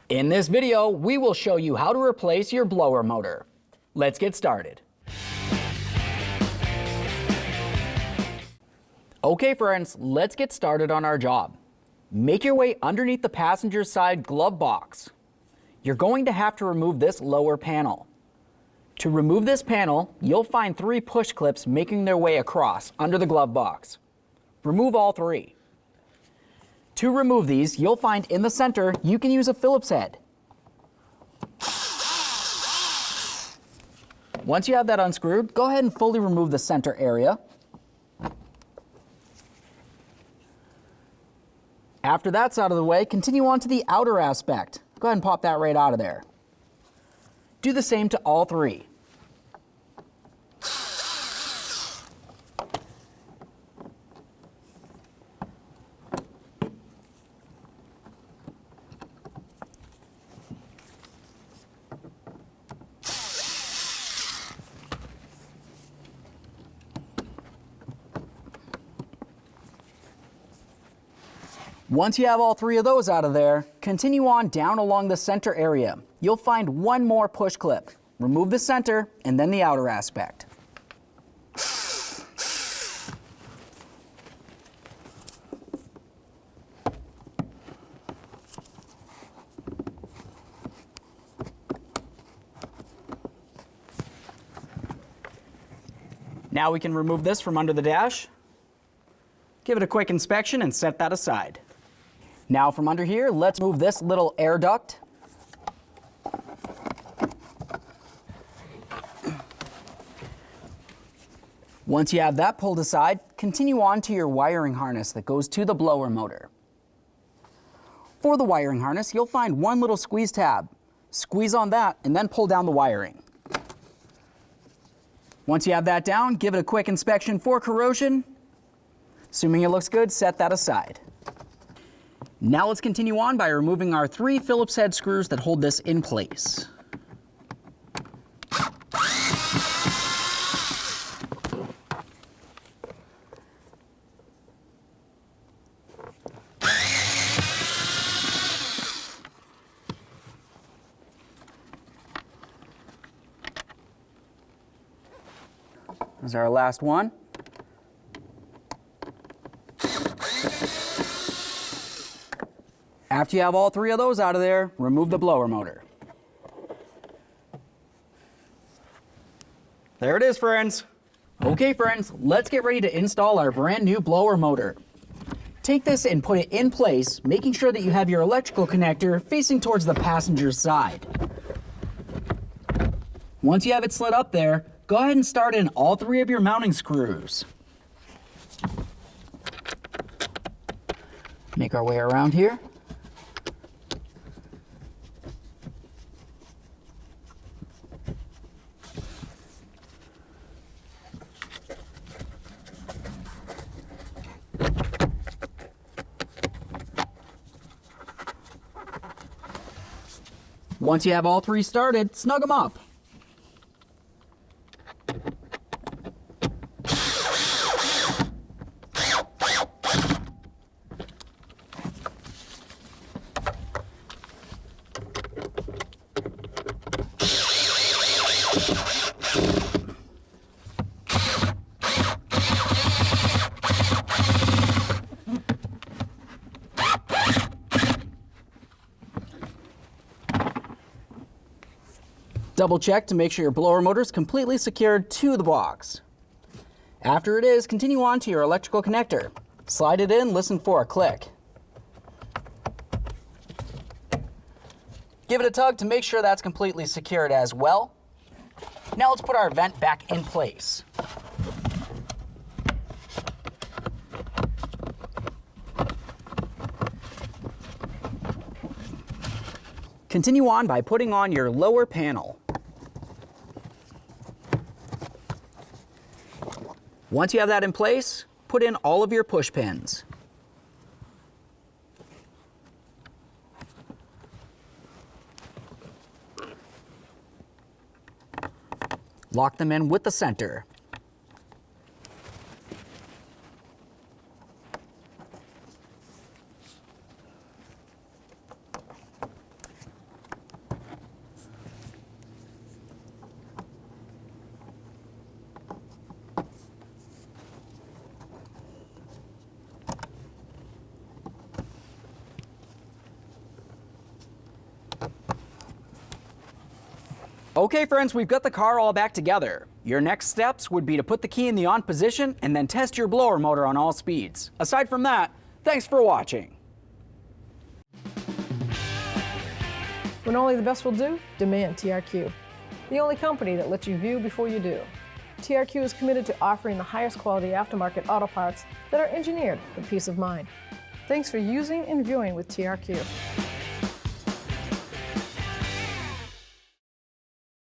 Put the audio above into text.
In this video, we will show you how to replace your blower motor. Let's get started. Okay friends, let's get started on our job. Make your way underneath the passenger side glove box. You're going to have to remove this lower panel. To remove this panel, you'll find 3 push clips making their way across under the glove box. Remove all 3. To remove these, you'll find in the center, you can use a Phillips head. Once you have that unscrewed, go ahead and fully remove the center area. After that's out of the way, continue on to the outer aspect. Go ahead and pop that right out of there. Do the same to all 3. Once you have all 3 of those out of there, continue on down along the center area. You'll find 1 more push clip. Remove the center and then the outer aspect. Now we can remove this from under the dash. Give it a quick inspection and set that aside. Now from under here, let's move this little air duct. Once you have that pulled aside, continue on to your wiring harness that goes to the blower motor. For the wiring harness, you'll find 1 little squeeze tab. Squeeze on that and then pull down the wiring. Once you have that down, give it a quick inspection for corrosion. Assuming it looks good, set that aside. Now let's continue on by removing our 3 Phillips head screws that hold this in place. This is our last one. After you have all 3 of those out of there, remove the blower motor. There it is, friends. Okay, friends, let's get ready to install our brand new blower motor. Take this and put it in place, making sure that you have your electrical connector facing towards the passenger side. Once you have it slid up there, go ahead and start in all 3 of your mounting screws. Make our way around here. Once you have all 3 started, snug them up. Double check to make sure your blower motor is completely secured to the box. After it is, continue on to your electrical connector. Slide it in, listen for a click. Give it a tug to make sure that's completely secured as well. Now let's put our vent back in place. Continue on by putting on your lower panel. Once you have that in place, put in all of your push pins. Lock them in with the center. Okay friends, we've got the car all back together. Your next steps would be to put the key in the on position and then test your blower motor on all speeds. Aside from that, thanks for watching. When only the best will do, demand TRQ. The only company that lets you view before you do. TRQ is committed to offering the highest quality aftermarket auto parts that are engineered for peace of mind. Thanks for using and viewing with TRQ.